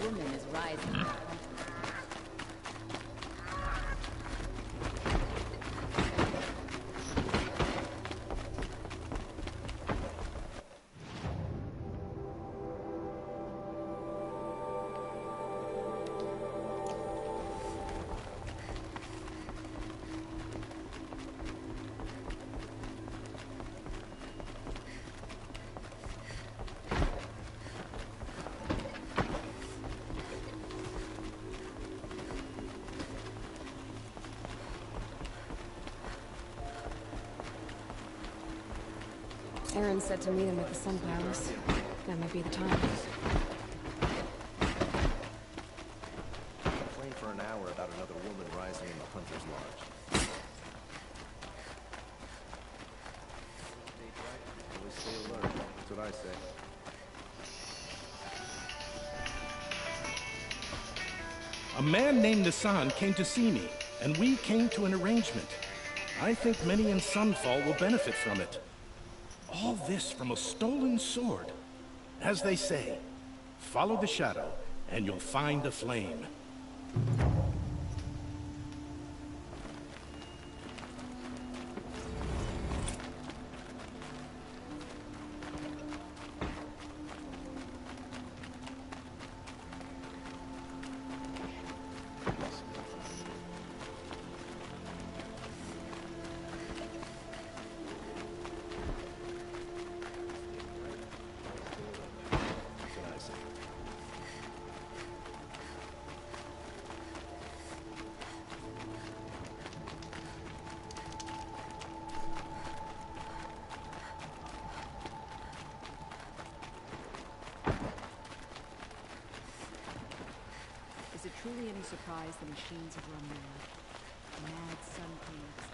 woman is rising. Aaron said to meet him at the Sun Palace. That might be the time. Complain for an hour about another woman rising in the Hunter's Lodge. Always stay alert. That's what I say. A man named Nissan came to see me, and we came to an arrangement. I think many in Sunfall will benefit from it. All this from a stolen sword. As they say, follow the shadow, and you'll find a flame. Is it truly any surprise the machines have run mad? Mad sun kings.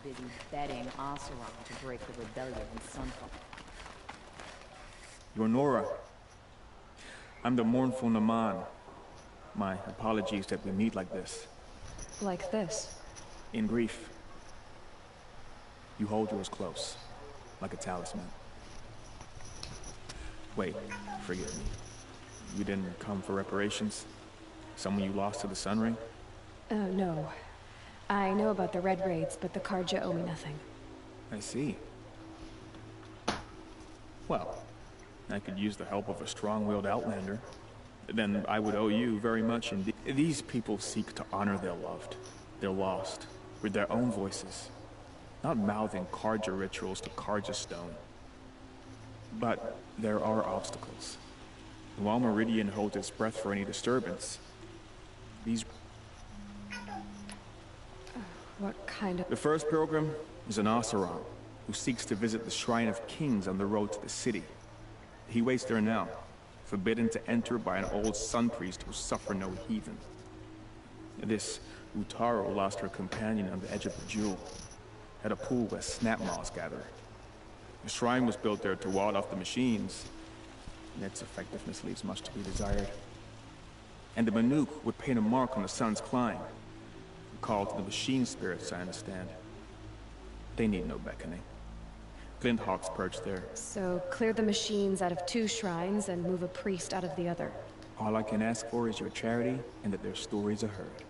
Busy betting Oseram to break the rebellion in Sunfall. You're Nora. I'm the mournful Naman. My apologies that we meet like this. Like this? In grief. You hold yours close, like a talisman. Wait, forgive me. You didn't come for reparations? Someone you lost to the Sun Ring? No. I know about the Red Raids, but the Karja owe me nothing. I see. Well, I could use the help of a strong-willed outlander. Then I would owe you very much indeed. These people seek to honor their loved, their lost, with their own voices. Not mouthing Karja rituals to Karja stone. But there are obstacles. While Meridian holds its breath for any disturbance, these... What kind of... The first pilgrim is an Oseram, who seeks to visit the Shrine of Kings on the road to the city. He waits there now, forbidden to enter by an old sun priest who suffer no heathen. This Utaro lost her companion on the edge of the jewel, at a pool where snap moths gather. The shrine was built there to ward off the machines, and its effectiveness leaves much to be desired. And the Manuk would paint a mark on the sun's climb. Called to the machine spirits, I understand. They need no beckoning. Glinthawk's perched there. So, clear the machines out of 2 shrines and move a priest out of the other. All I can ask for is your charity, and that their stories are heard.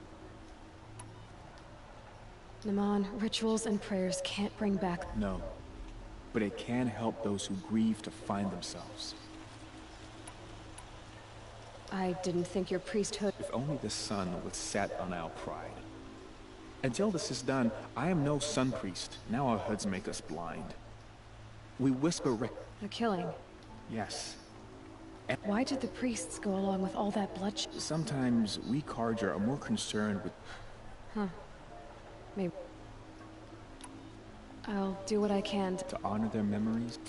Naman, rituals and prayers can't bring back... No. But it can help those who grieve to find themselves. I didn't think your priesthood... If only the sun would set on our pride. Until this is done, I am no sun priest. Now our hoods make us blind. We whisper The killing. Yes. Why did the priests go along with all that bloodshed? Sometimes we Karja are more concerned with... Huh. Maybe. I'll do what I can to honor their memories.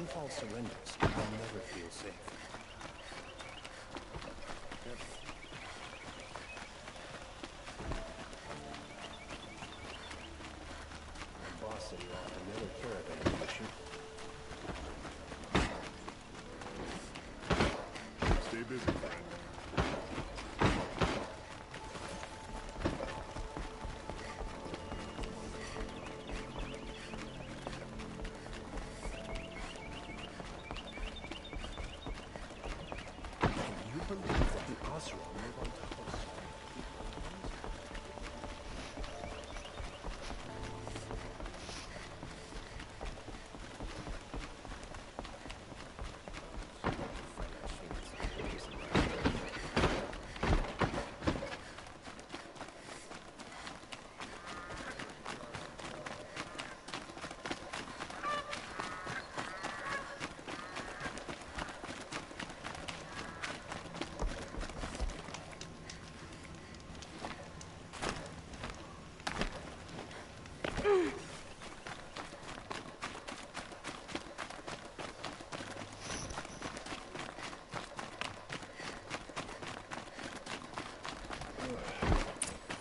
Sunfall surrenders, I'll never feel safe. My boss said he lost another caravan mission. Stay busy, friend.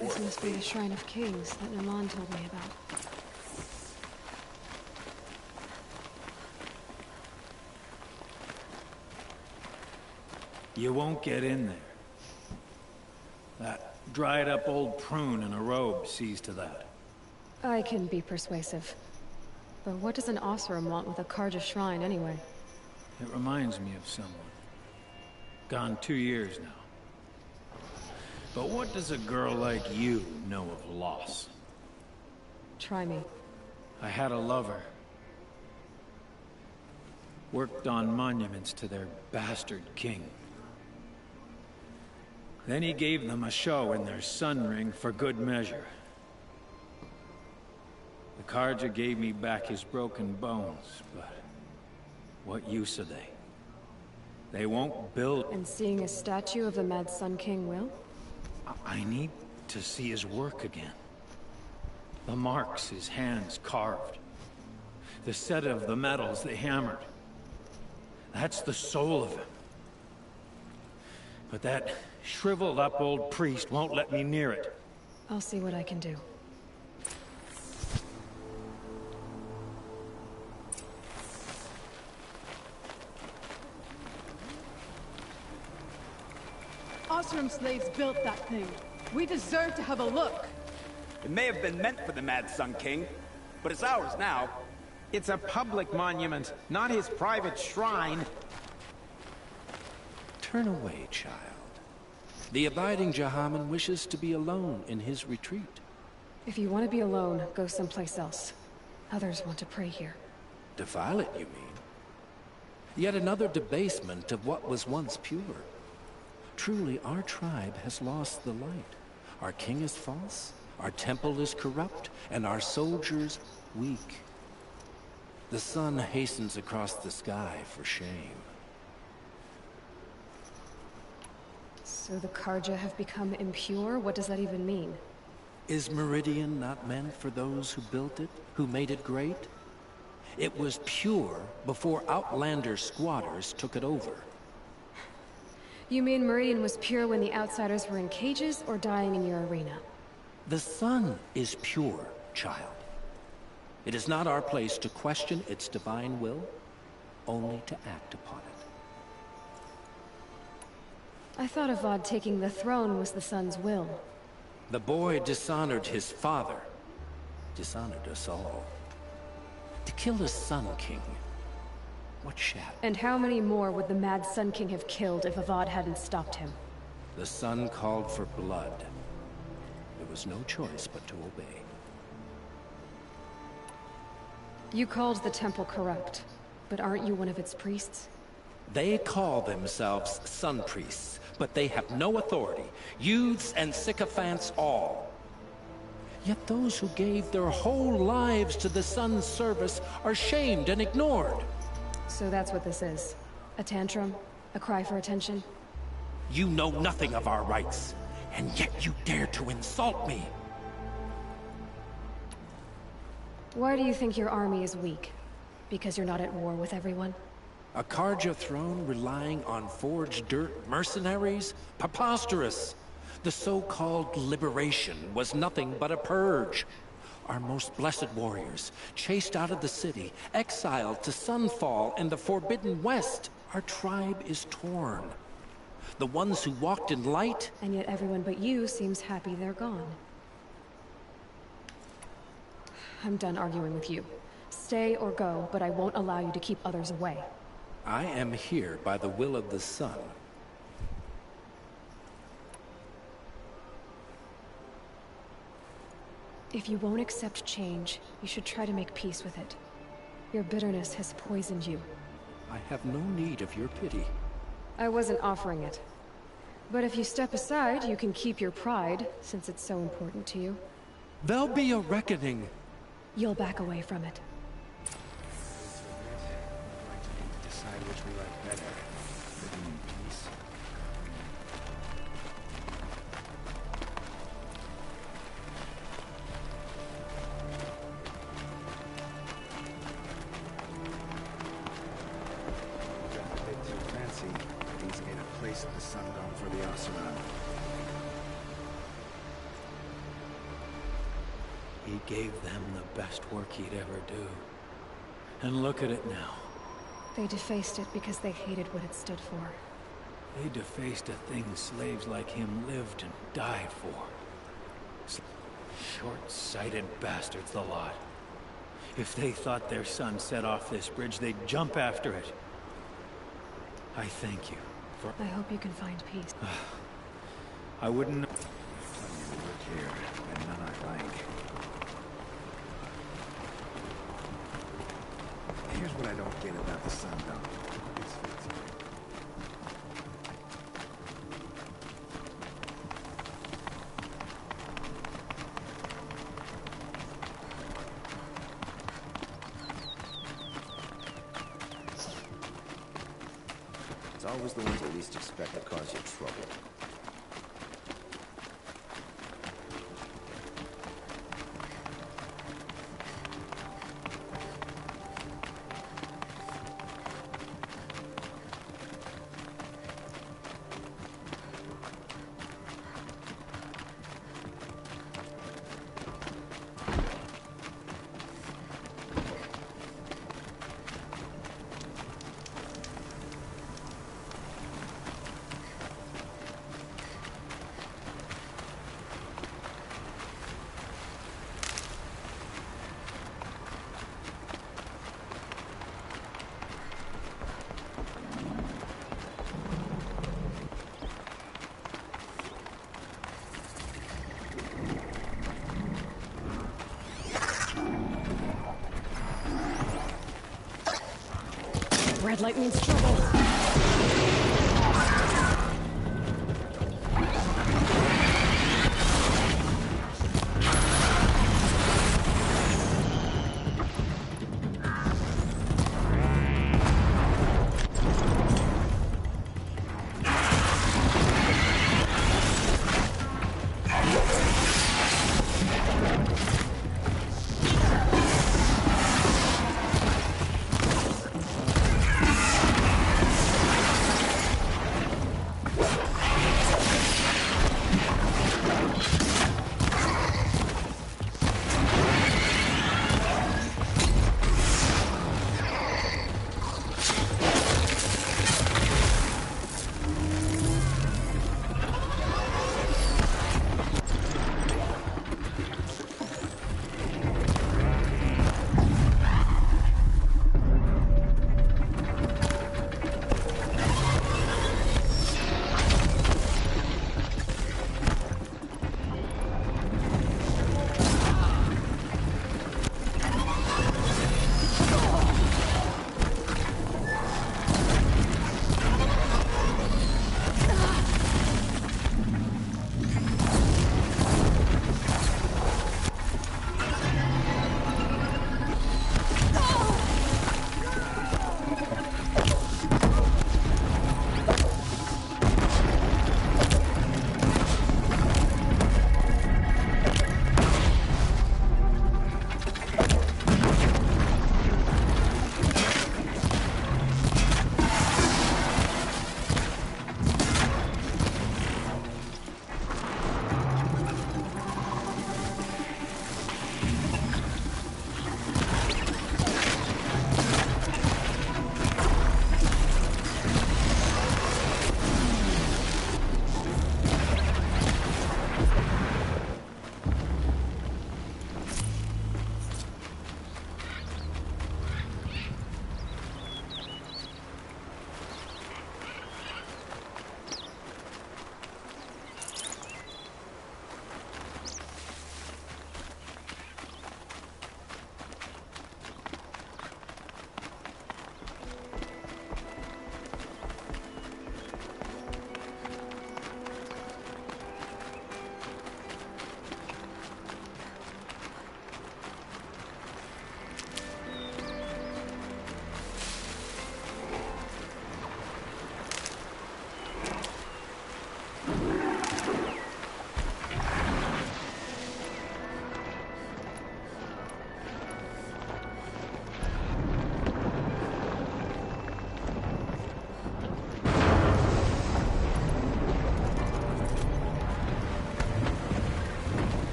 This must be the Shrine of Kings that Naman told me about. You won't get in there. That dried-up old prune in a robe sees to that. I can be persuasive. But what does an Oseram want with a Karja shrine, anyway? It reminds me of someone. Gone 2 years now. But what does a girl like you know of loss? Try me. I had a lover. Worked on monuments to their bastard king. Then he gave them a show in their sun ring for good measure. The Karja gave me back his broken bones, but what use are they? They won't build... And seeing a statue of the Mad Sun King will? I need to see his work again. The marks his hands carved. The set of the metals they hammered. That's the soul of him. But that shriveled up old priest won't let me near it. I'll see what I can do. Oseram slaves built that thing. We deserve to have a look. It may have been meant for the Mad Sun King, but it's ours now. It's a public monument, not his private shrine. Turn away, child. The abiding Jahaman wishes to be alone in his retreat. If you want to be alone, go someplace else. Others want to pray here. Defile it, you mean? Yet another debasement of what was once pure. Truly, our tribe has lost the light. Our king is false, our temple is corrupt, and our soldiers weak. The sun hastens across the sky for shame. So the Karja have become impure? What does that even mean? Is Meridian not meant for those who built it, who made it great? It was pure before outlander squatters took it over. You mean Meridian was pure when the outsiders were in cages or dying in your arena? The sun is pure, child. It is not our place to question its divine will, only to act upon it. I thought Avad taking the throne was the sun's will. The boy dishonored his father, dishonored us all. To kill the Sun King, what shadow? And how many more would the Mad Sun King have killed if Avad hadn't stopped him? The sun called for blood. There was no choice but to obey. You called the temple corrupt, but aren't you one of its priests? They call themselves sun priests, but they have no authority. Youths and sycophants all. Yet those who gave their whole lives to the sun's service are shamed and ignored. So that's what this is. A tantrum? A cry for attention? You know nothing of our rights, and yet you dare to insult me. Why do you think your army is weak? Because you're not at war with everyone? A Karja throne relying on forged dirt mercenaries? Preposterous! The so-called liberation was nothing but a purge. Our most blessed warriors, chased out of the city, exiled to Sunfall and the Forbidden West. Our tribe is torn. The ones who walked in light... And yet everyone but you seems happy they're gone. I'm done arguing with you. Stay or go, but I won't allow you to keep others away. I am here by the will of the sun. If you won't accept change, you should try to make peace with it. Your bitterness has poisoned you. I have no need of your pity. I wasn't offering it. But if you step aside, you can keep your pride, since it's so important to you. There'll be a reckoning. You'll back away from it. Decide which we like better. Living in peace. Got a bit too fancy. He's made a place at the Sundom for the Oseram. He gave them the best work he'd ever do. And look at it now. They defaced it because they hated what it stood for. They defaced a thing slaves like him lived and died for. Short-sighted bastards, the lot. If they thought their son set off this bridge, they'd jump after it. I thank you for... I hope you can find peace. I wouldn't... Plenty of work here, and none I like. Here's what I don't get about the Sundom. It's fixed. It's always the ones you least expect that cause you trouble. Red light means trouble.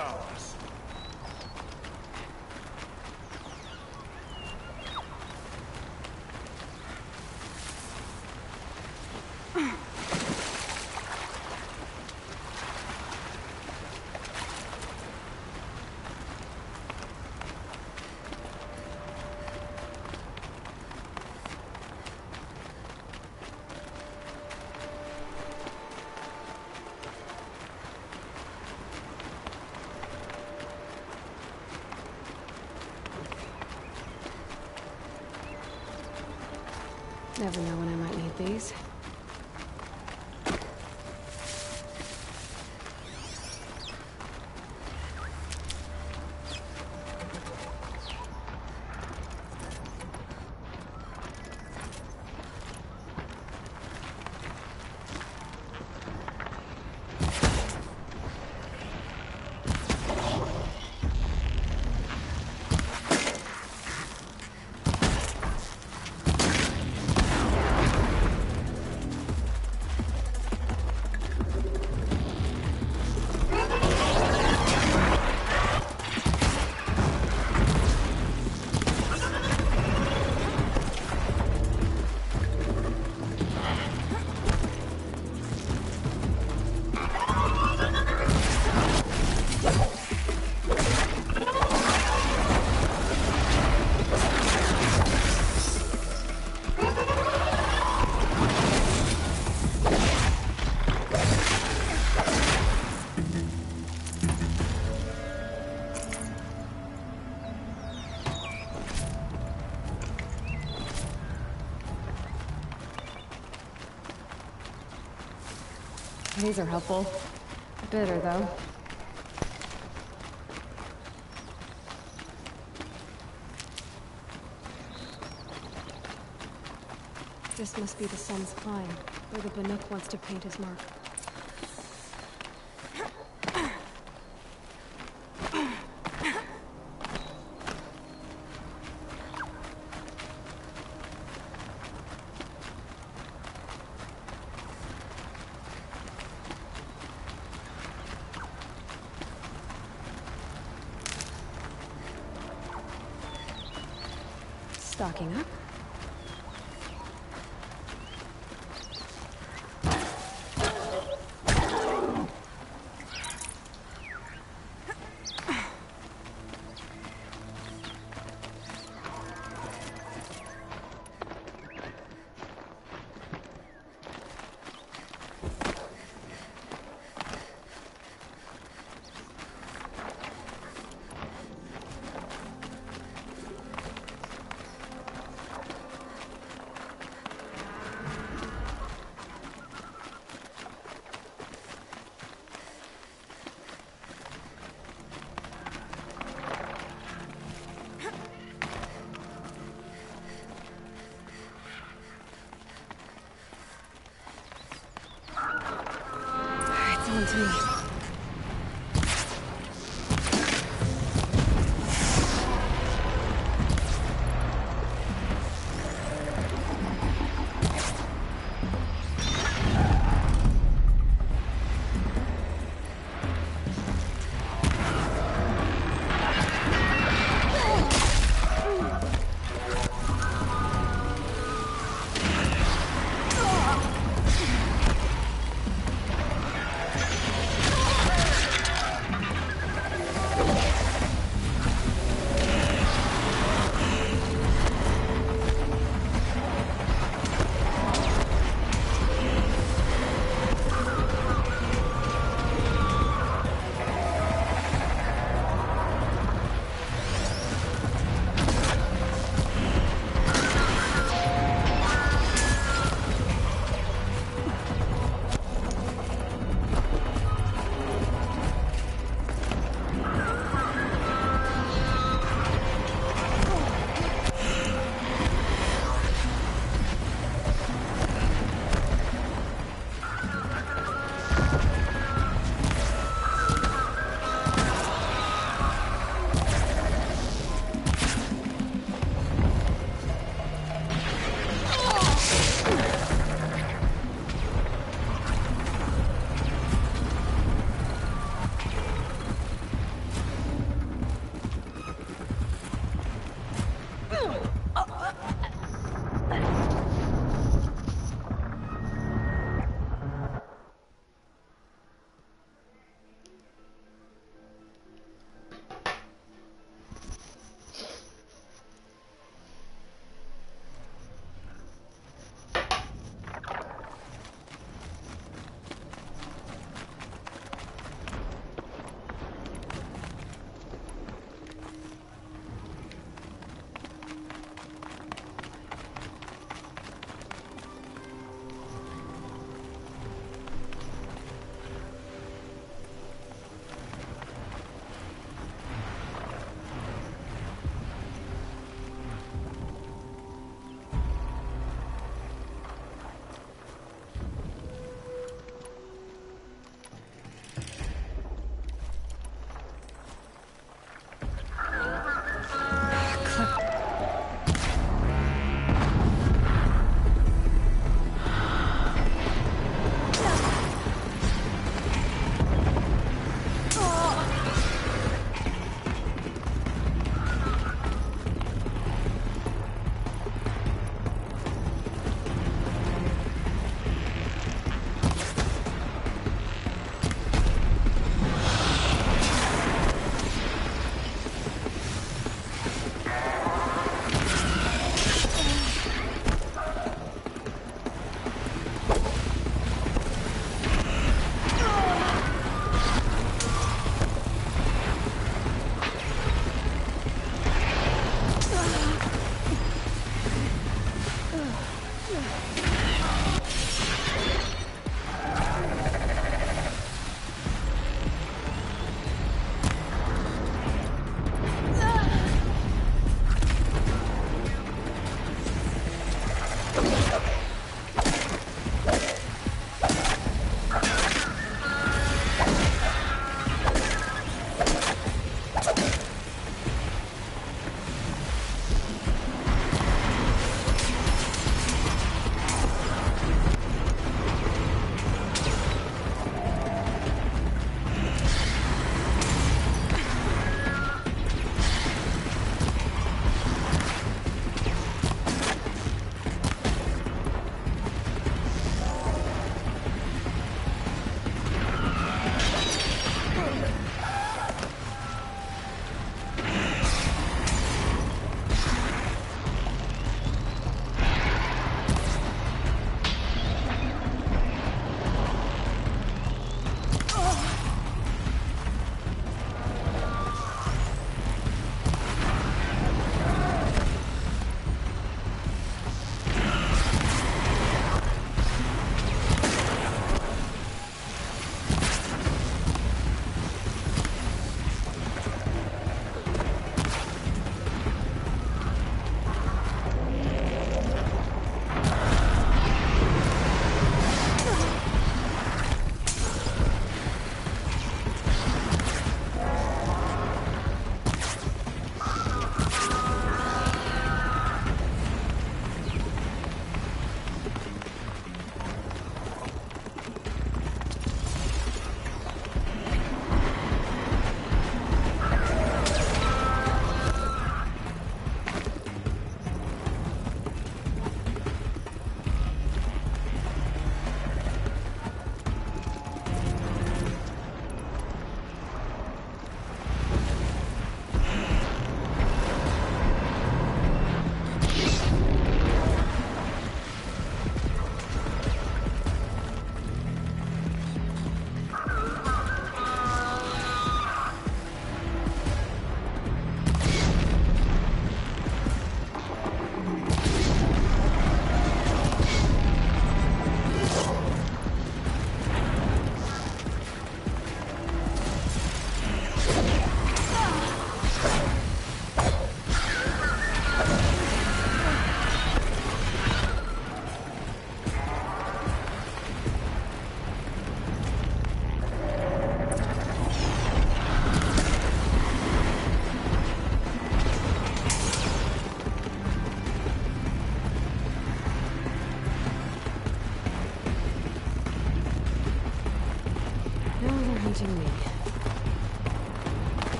ours. Never know when I might need these. These are helpful. Bitter, though. This must be the sun's climb, where the Banuk wants to paint his mark. Stocking up.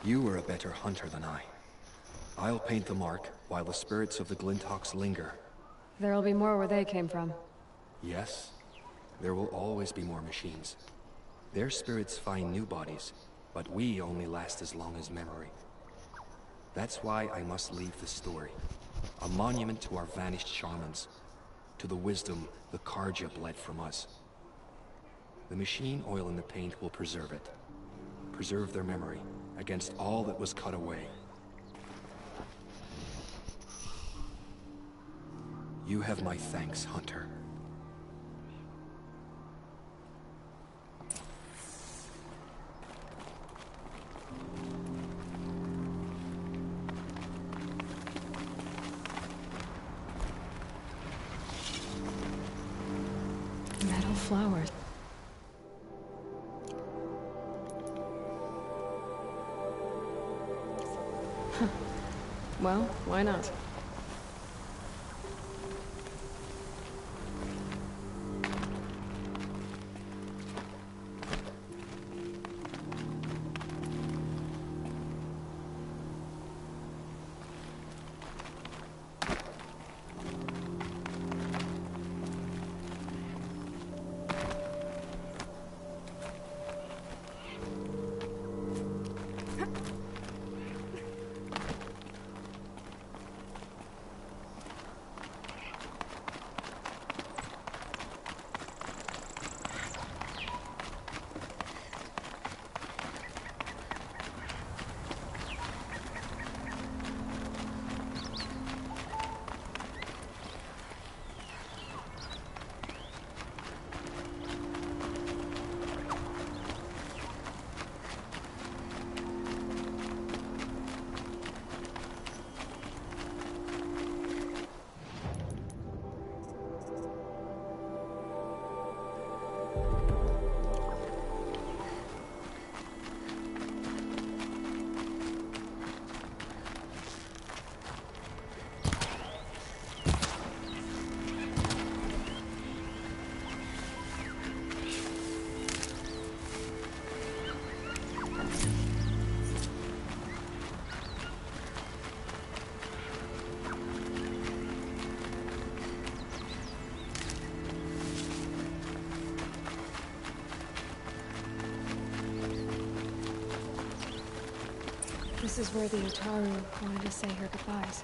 You were a better hunter than I. I'll paint the mark while the spirits of the Glinthawks linger. There'll be more where they came from. Yes, there will always be more machines. Their spirits find new bodies, but we only last as long as memory. That's why I must leave the story. A monument to our vanished shamans, to the wisdom the Karja bled from us. The machine oil in the paint will preserve it. Preserve their memory against all that was cut away. You have my thanks, Hunter. Metal flowers. Huh. Well, why not? This is where the Utaru wanted to say her goodbyes.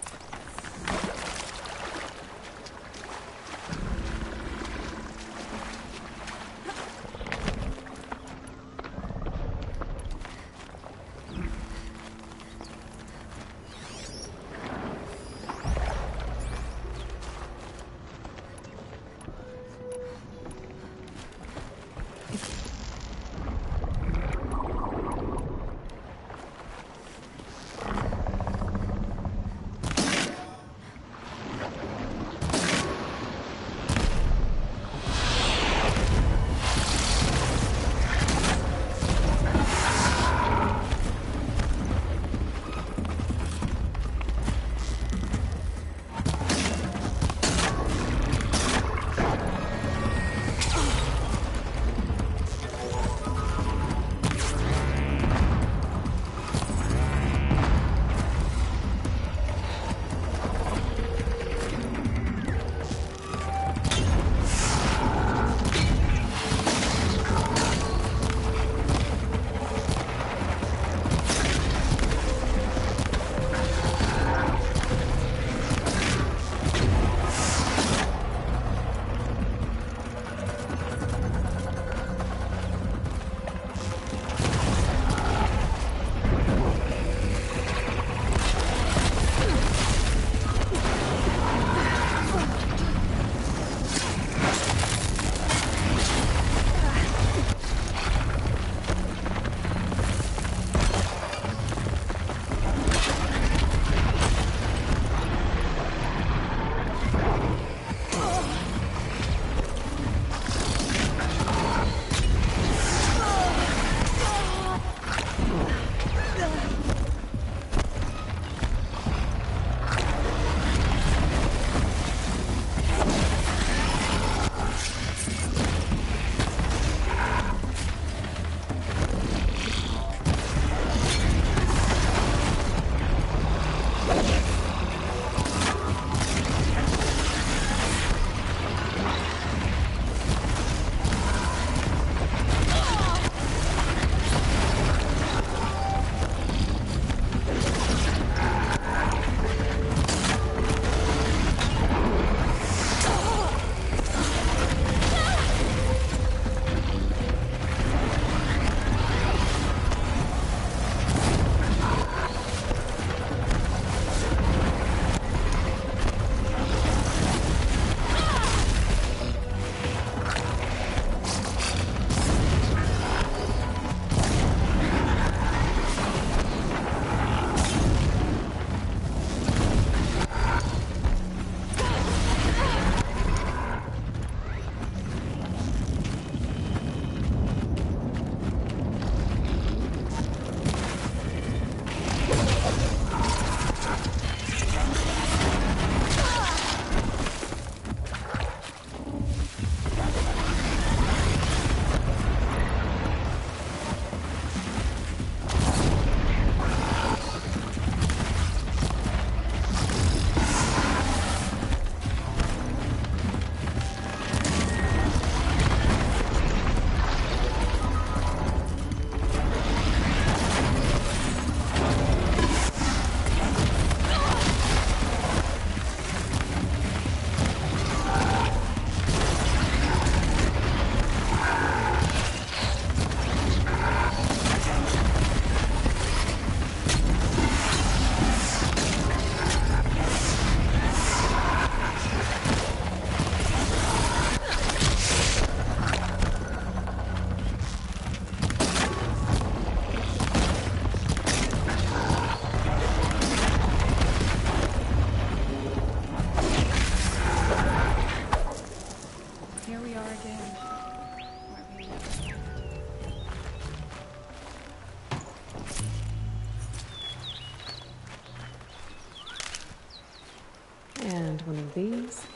And one of these.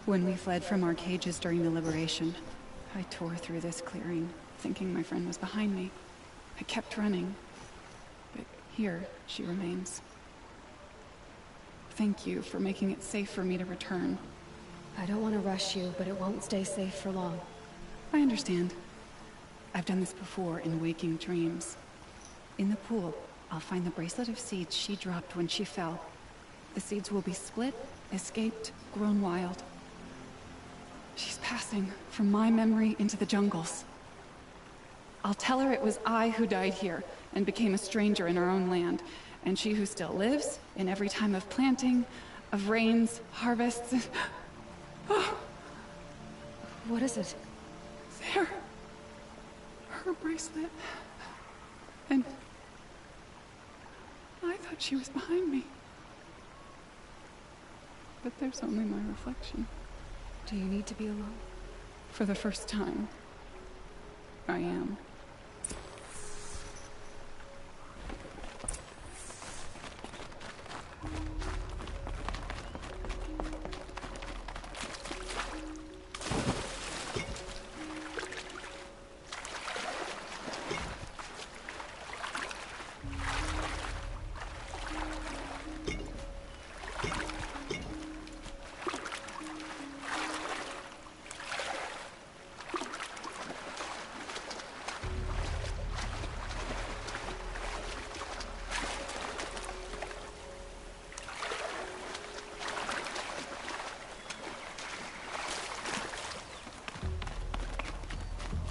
When we fled from our cages during the liberation, I tore through this clearing, thinking my friend was behind me. I kept running, but here she remains. Thank you for making it safe for me to return. I don't want to rush you, but it won't stay safe for long. I understand. I've done this before in waking dreams. In the pool, I'll find the bracelet of seeds she dropped when she fell. The seeds will be split, escaped, grown wild. She's passing from my memory into the jungles. I'll tell her it was I who died here and became a stranger in our own land, and she who still lives in every time of planting, of rains, harvests. Oh. What is it? There. Her bracelet. And I thought she was behind me. But there's only my reflection. Do you need to be alone? For the first time, I am.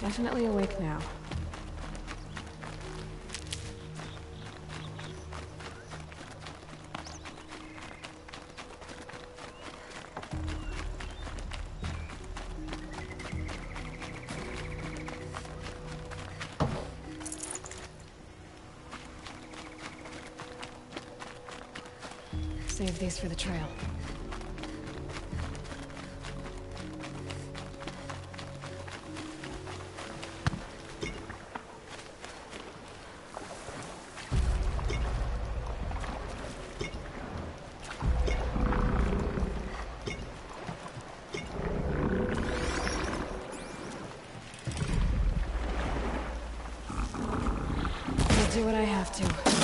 Definitely awake now. Save these for the trail. Do what I have to.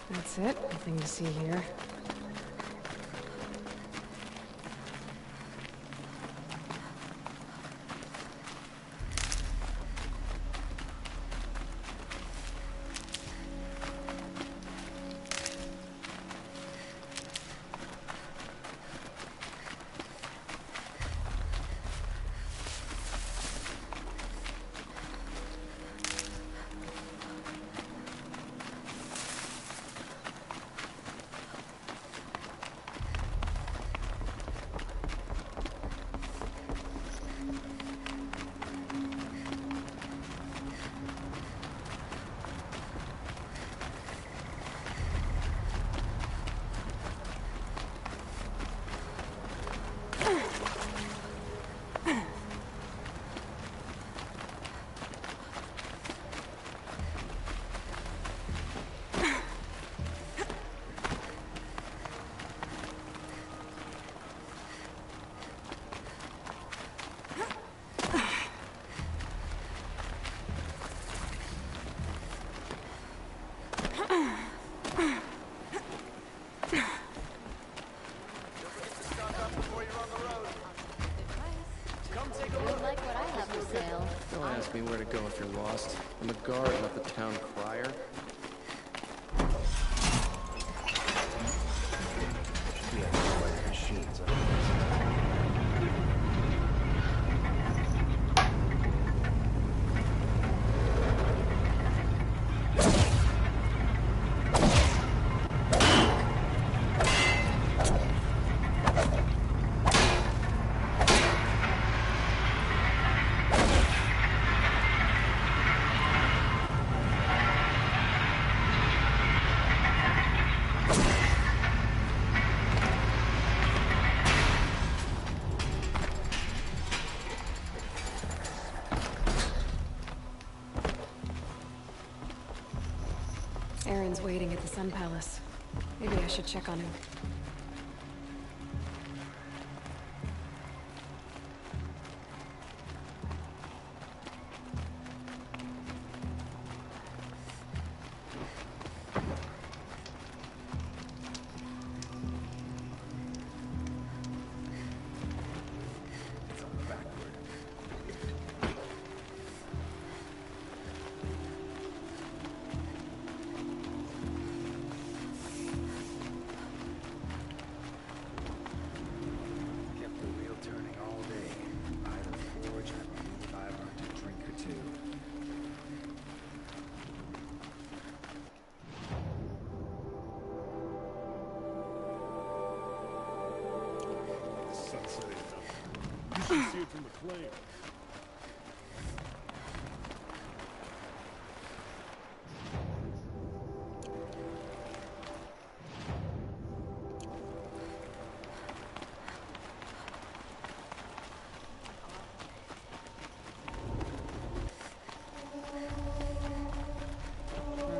That's it. Nothing to see here. sale. Don't ask me where to go if you're lost. I'm a guard, not the town crier. Yeah, like machines. Aaron's waiting at the Sun Palace. Maybe I should check on him. See it from the flame.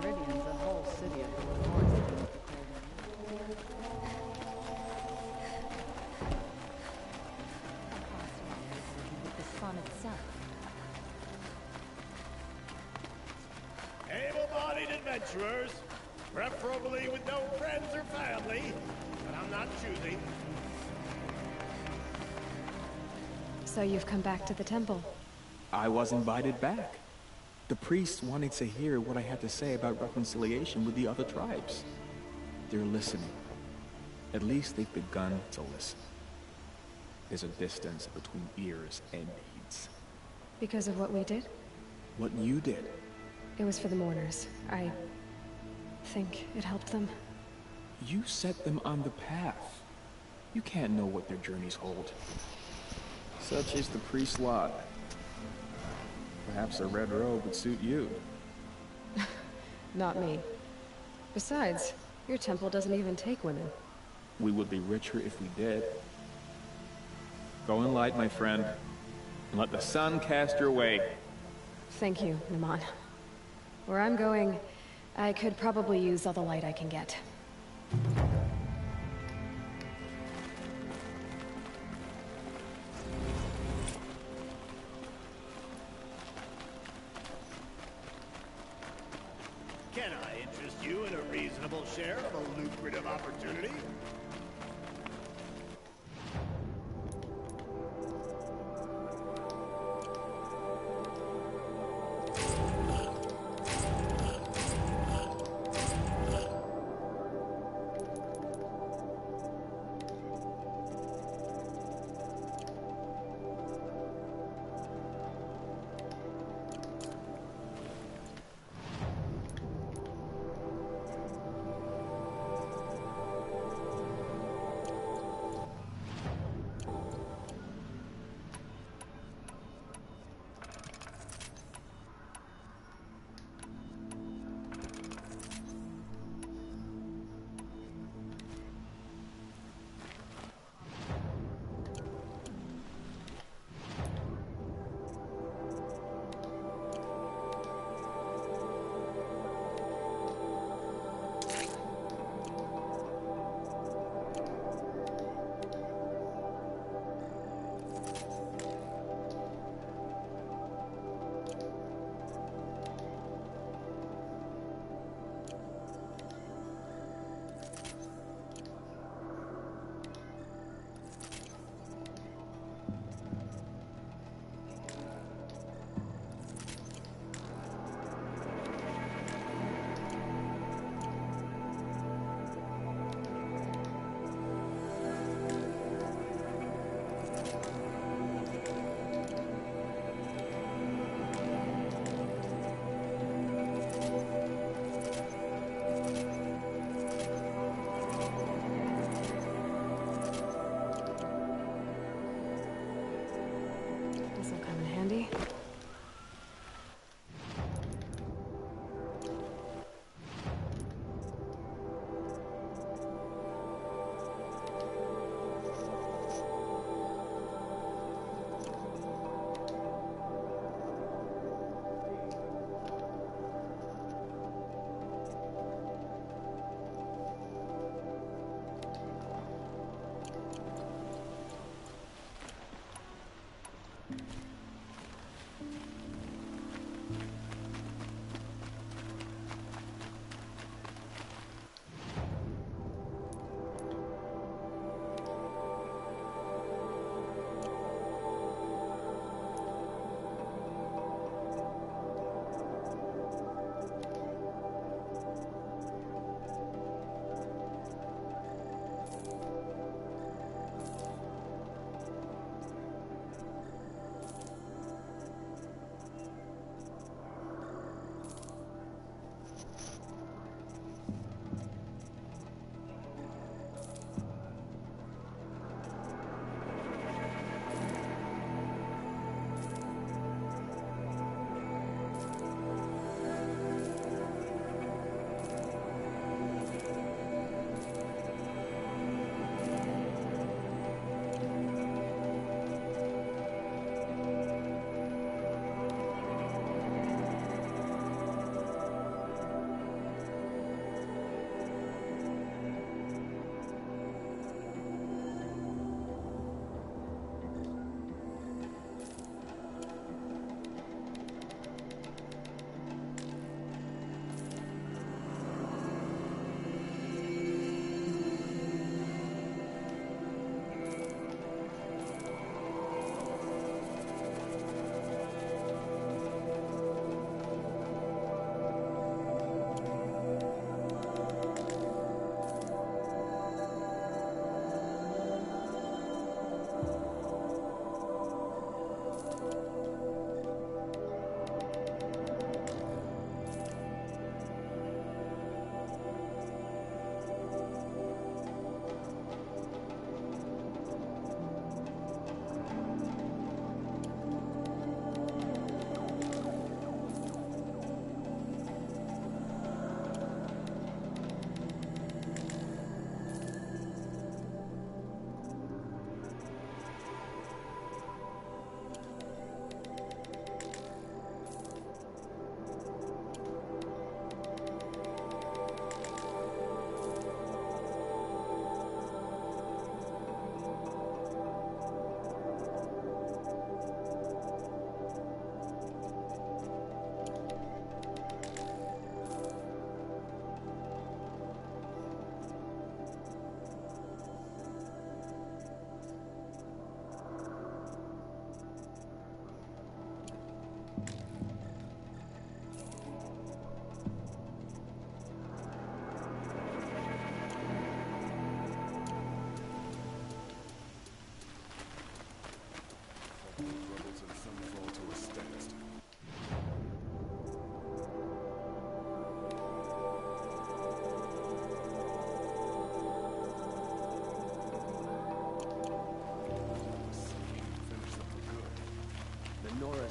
Meridian's a whole city of the north. With the sun itself. Able-bodied adventurers, preferably with no friends or family, but I'm not choosing. So you've come back to the temple. I was invited back. The priests wanted to hear what I had to say about reconciliation with the other tribes. They're listening. At least they've begun to listen. There's a distance between ears and deeds. Because of what we did? What you did. It was for the mourners. I think it helped them. You set them on the path. You can't know what their journeys hold. Such is the priest's lot. Perhaps a red robe would suit you. Not me. Besides, your temple doesn't even take women. We would be richer if we did. Go in light, my friend, and let the sun cast your way. Thank you, Naman. Where I'm going, I could probably use all the light I can get. Can I interest you in a reasonable share of a lucrative opportunity?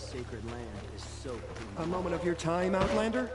Sacred land is so A moment of your time, Outlander?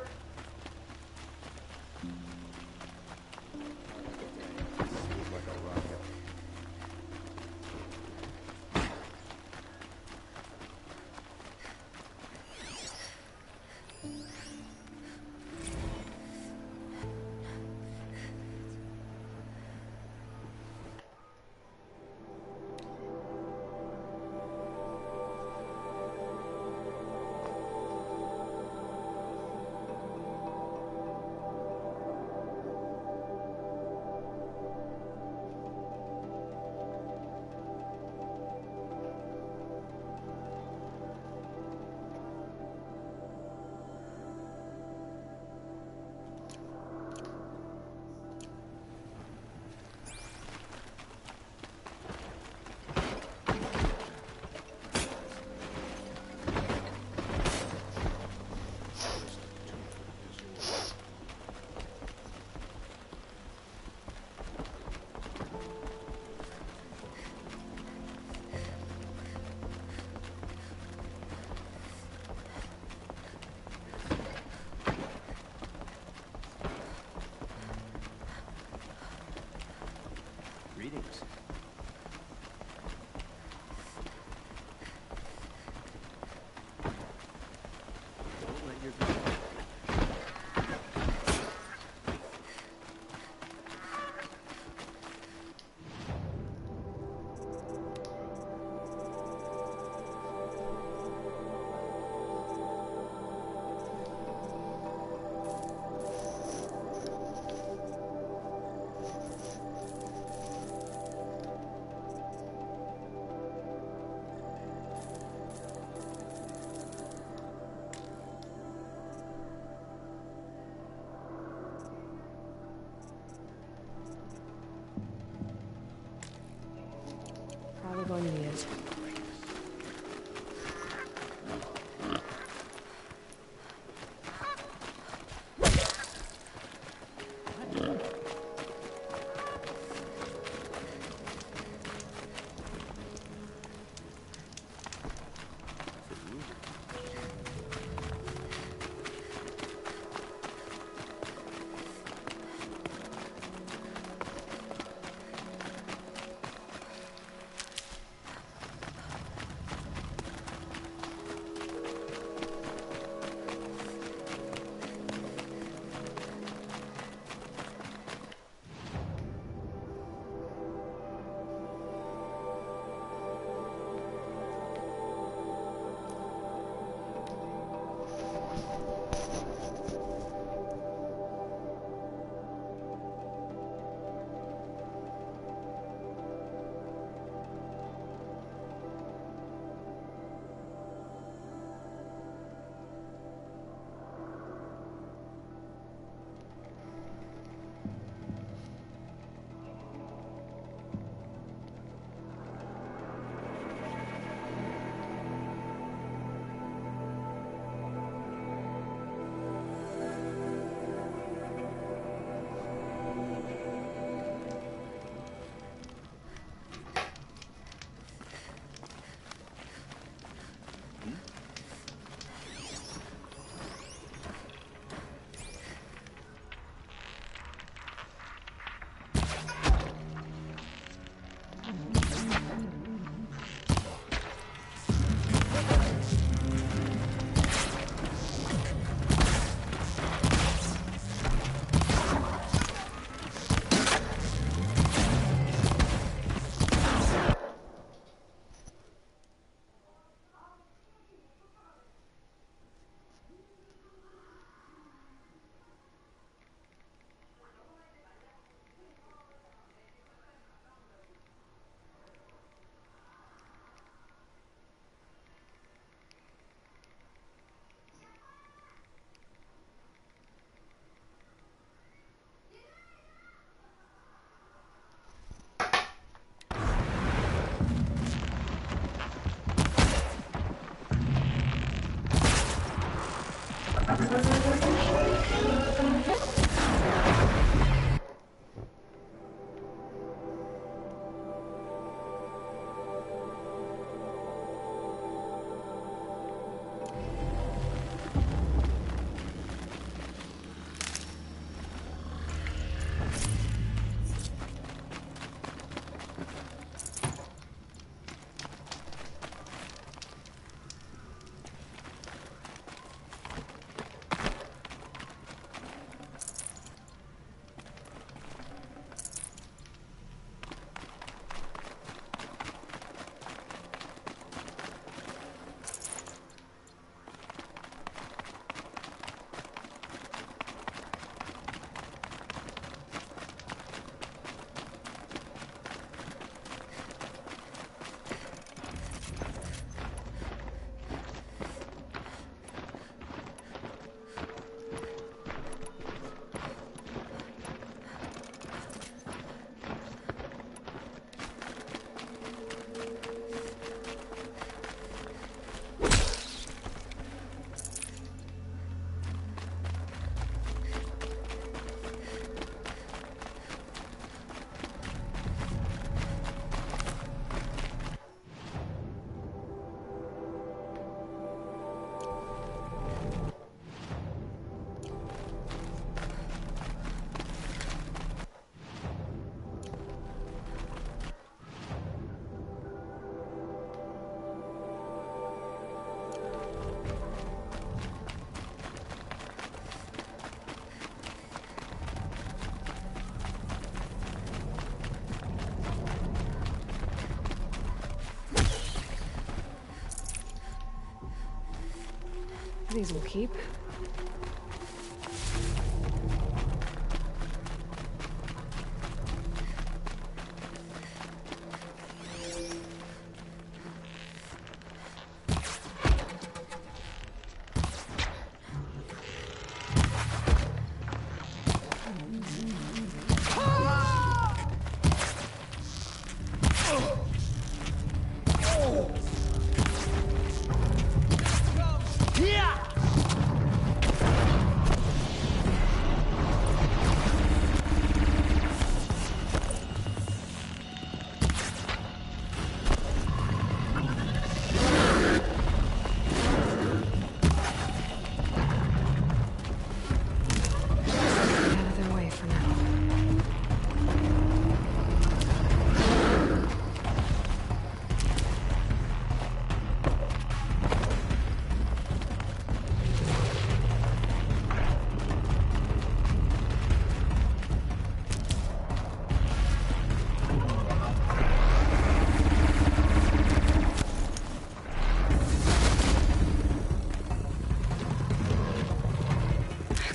These will keep.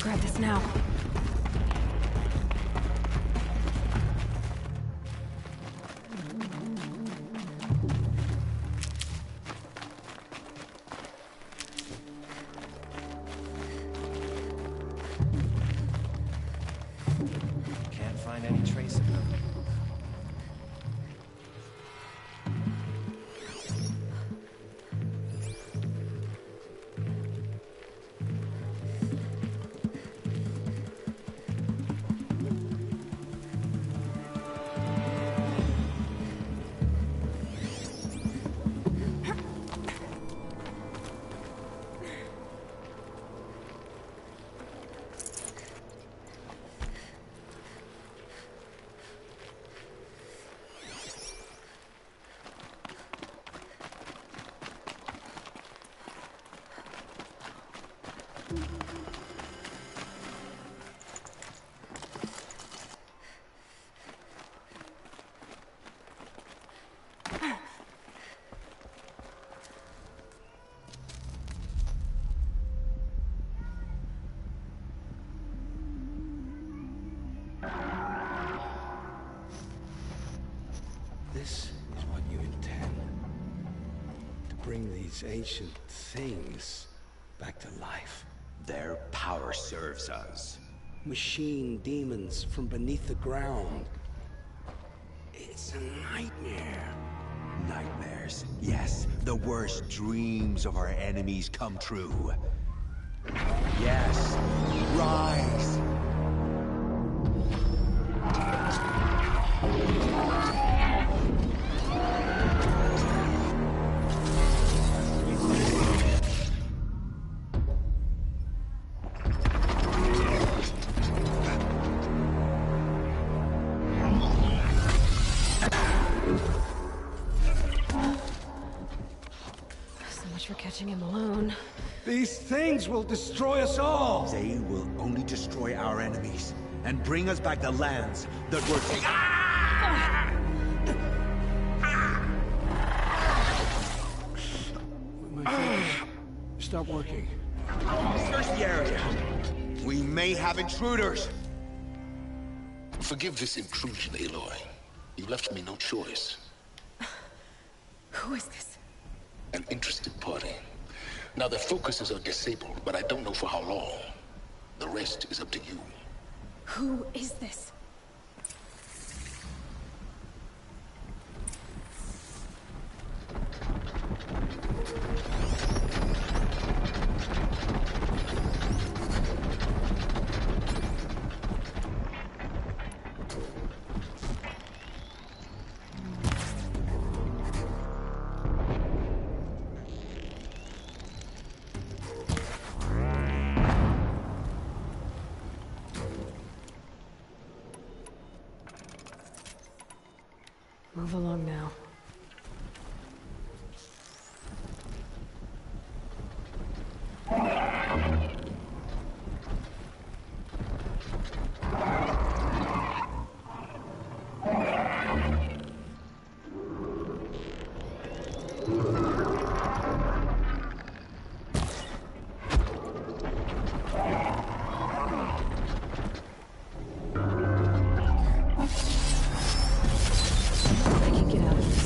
Grab this now. Can't find any trace of them. This is what you intend. To bring these ancient things back to life. Their power serves us. Machine demons from beneath the ground. It's a nightmare. Nightmares. Yes, the worst dreams of our enemies come true. Yes, rise. So much for catching him alone. These things will destroy us all! They will only destroy our enemies and bring us back the lands that were taken. My fingers stop working. Search the area. We may have intruders. Forgive this intrusion, Aloy. You left me no choice. Who is this? An interested party. Now their focuses are disabled, but I don't know for how long. The rest is up to you. Who is this? Move along now. I can get out of here.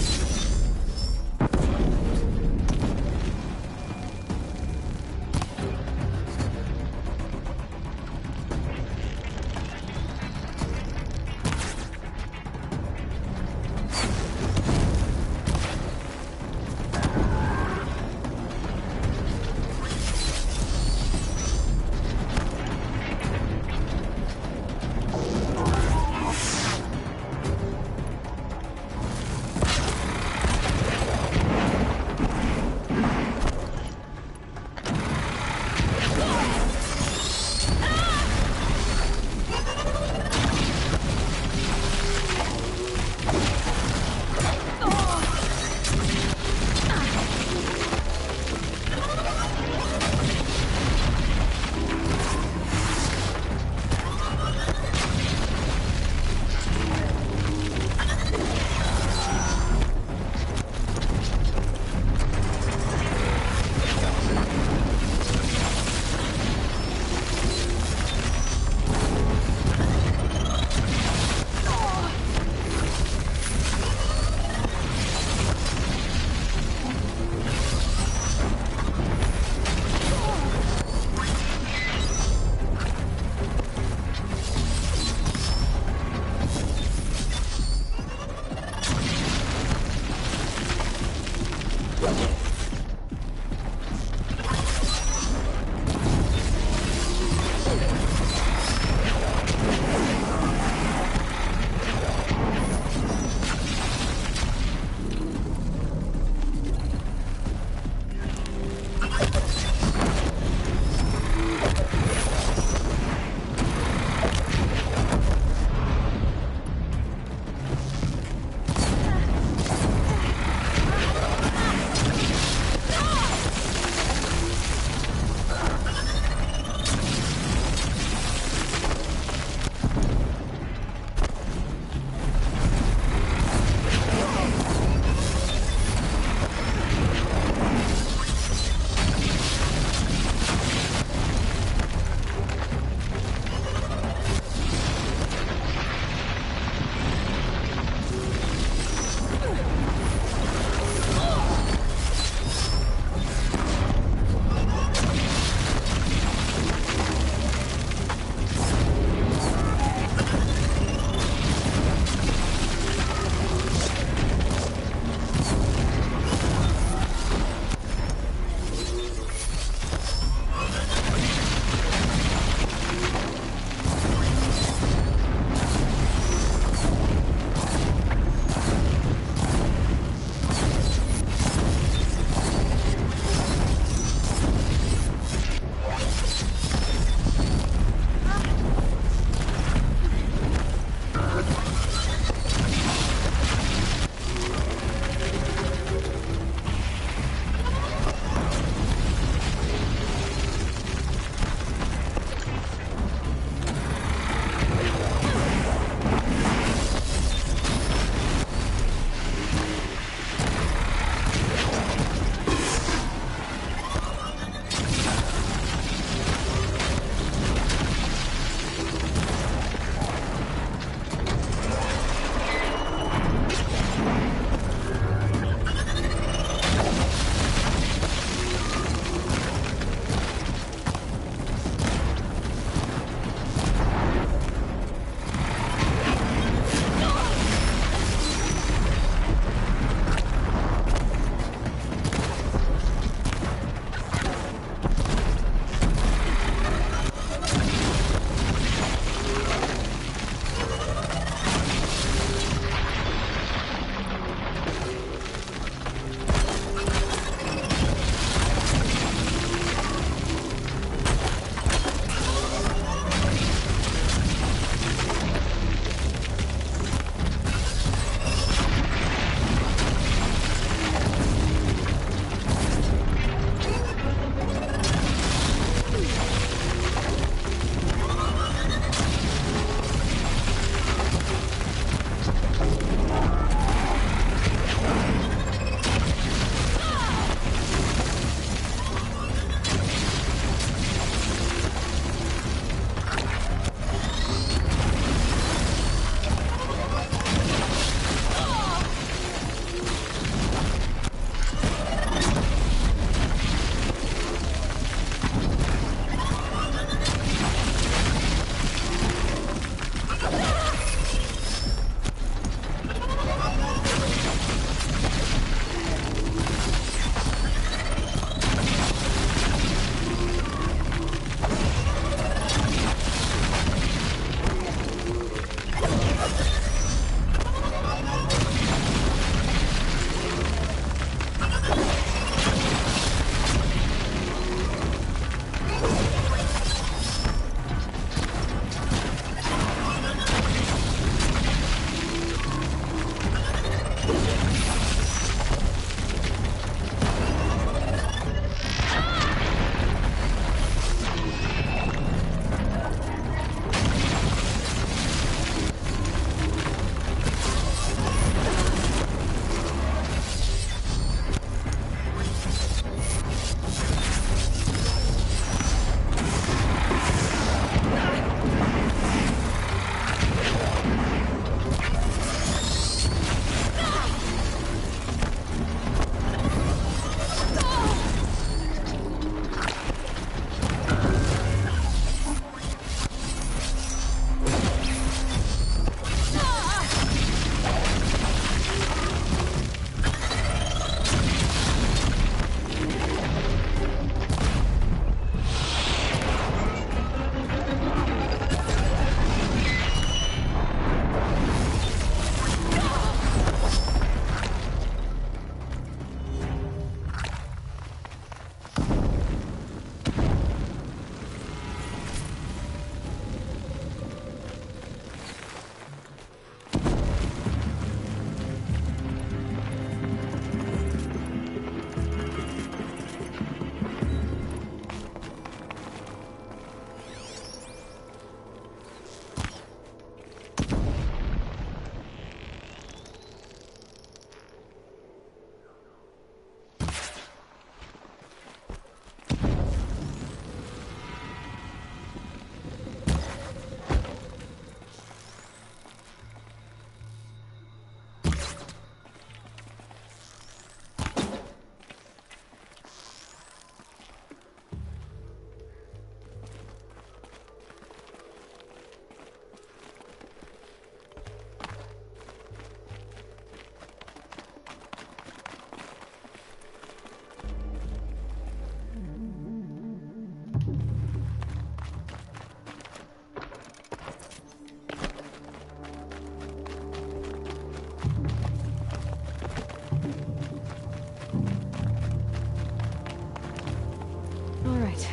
All right.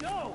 No!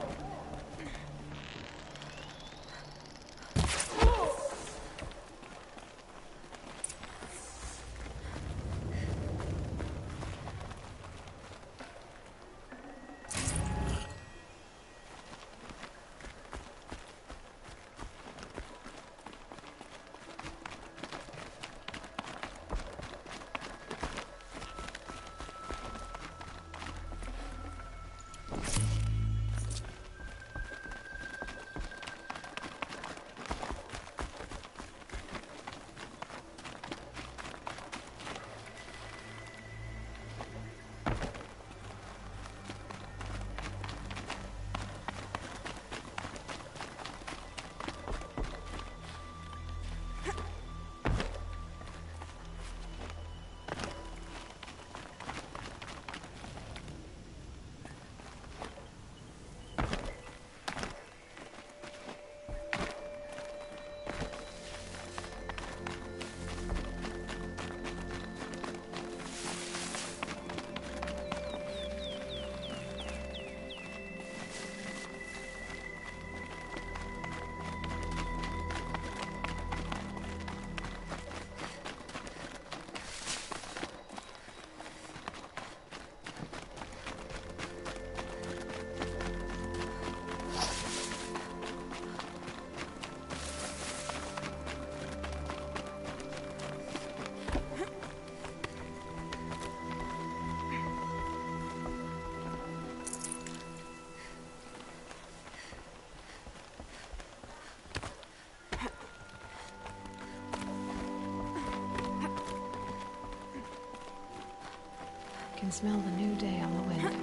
Can smell the new day on the wind.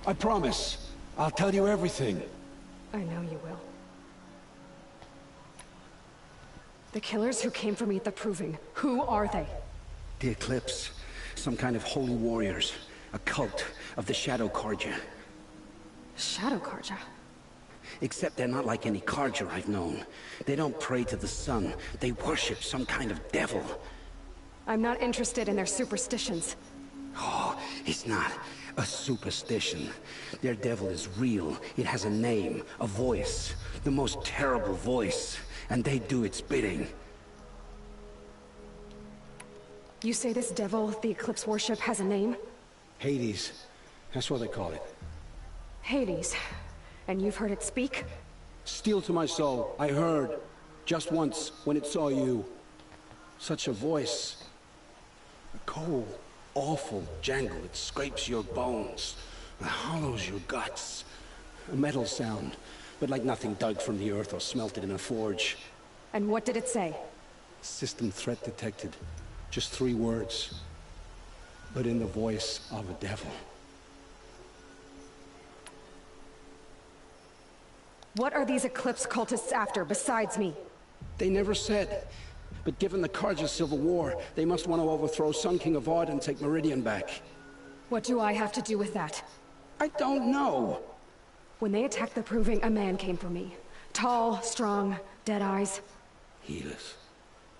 I promise. I'll tell you everything. I know you will. The killers who came for me at the Proving, who are they? The Eclipse. Some kind of holy warriors. A cult of the Shadow Carja. Shadow Carja? Except they're not like any Carja I've known. They don't pray to the sun. They worship some kind of devil. I'm not interested in their superstitions. Oh, it's not a superstition. Their devil is real. It has a name, a voice. The most terrible voice. And they do its bidding. You say this devil the Eclipse worship has a name? Hades. That's what they call it. Hades. And you've heard it speak? Steel to my soul. I heard. Just once, when it saw you. Such a voice. A cold, awful jangle. It scrapes your bones. It hollows your guts. A metal sound, but like nothing dug from the earth or smelted in a forge. And what did it say? System threat detected. Just 3 words. But in the voice of a devil. What are these Eclipse cultists after, besides me? They never said. But given the Carja civil war, they must want to overthrow Sun King of Ard and take Meridian back. What do I have to do with that? I don't know. When they attacked the Proving, a man came for me. Tall, strong, dead eyes. Helis.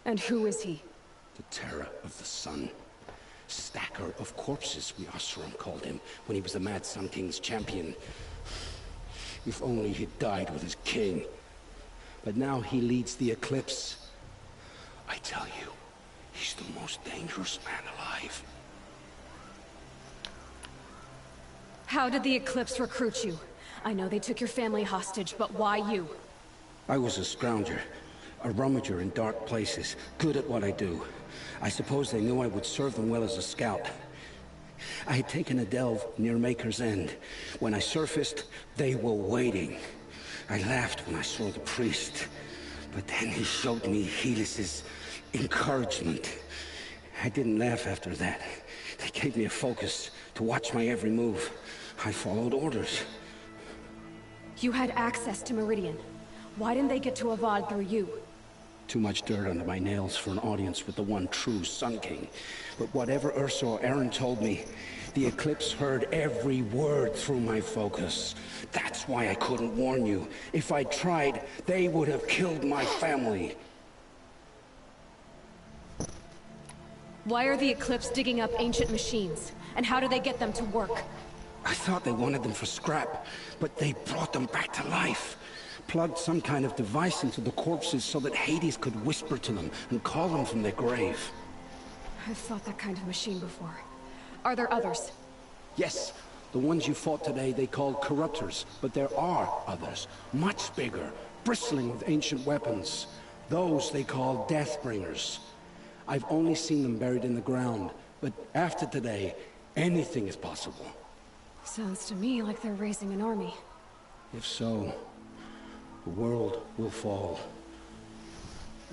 And who is he? The terror of the sun. Stacker of corpses, we Oseram called him, when he was the Mad Sun King's champion. If only he'd died with his king. But now he leads the Eclipse. I tell you, he's the most dangerous man alive. How did the Eclipse recruit you? I know they took your family hostage, but why you? I was a scrounger, a rummager in dark places, good at what I do. I suppose they knew I would serve them well as a scout. I had taken a delve near Maker's End. When I surfaced, they were waiting. I laughed when I saw the priest, but then he showed me Helis's encouragement. I didn't laugh after that. They gave me a focus to watch my every move. I followed orders. You had access to Meridian. Why didn't they get to Avad through you? Too much dirt under my nails for an audience with the one true Sun King. But whatever Ursa or Aaron told me, the Eclipse heard every word through my focus. That's why I couldn't warn you. If I tried, they would have killed my family. Why are the Eclipse digging up ancient machines? And how do they get them to work? I thought they wanted them for scrap, but they brought them back to life. Plugged some kind of device into the corpses so that Hades could whisper to them and call them from their grave. I've fought that kind of machine before. Are there others? Yes, the ones you fought today they called corruptors, but there are others, much bigger, bristling with ancient weapons. Those they call Deathbringers. I've only seen them buried in the ground, but after today, anything is possible. Sounds to me like they're raising an army. If so, the world will fall.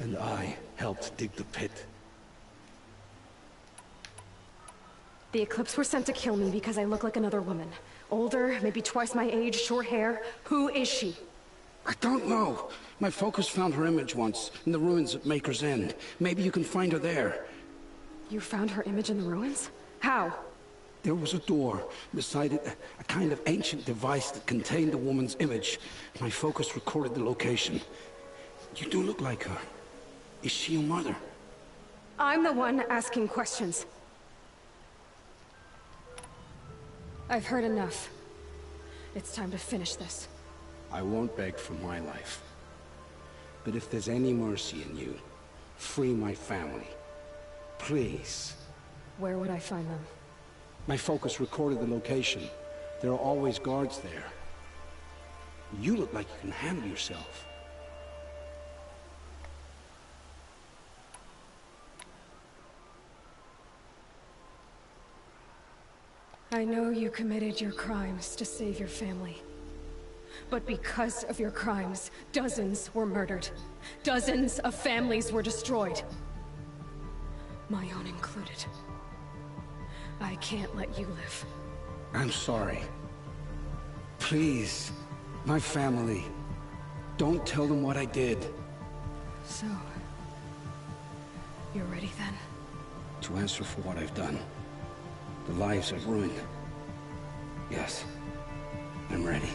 And I helped dig the pit. The Eclipse were sent to kill me because I look like another woman. Older, maybe twice my age, short hair. Who is she? I don't know. My focus found her image once, in the ruins at Maker's End. Maybe you can find her there. You found her image in the ruins? How? There was a door. Beside it, a kind of ancient device that contained the woman's image. My focus recorded the location. You do look like her. Is she your mother? I'm the one asking questions. I've heard enough. It's time to finish this. I won't beg for my life. But if there's any mercy in you, free my family. Please. Where would I find them? My focus recorded the location. There are always guards there. You look like you can handle yourself. I know you committed your crimes to save your family. But because of your crimes, dozens were murdered. Dozens of families were destroyed. My own included. I can't let you live. I'm sorry. Please, my family. Don't tell them what I did. So, you're ready then? To answer for what I've done. The lives I've ruined. Yes, I'm ready.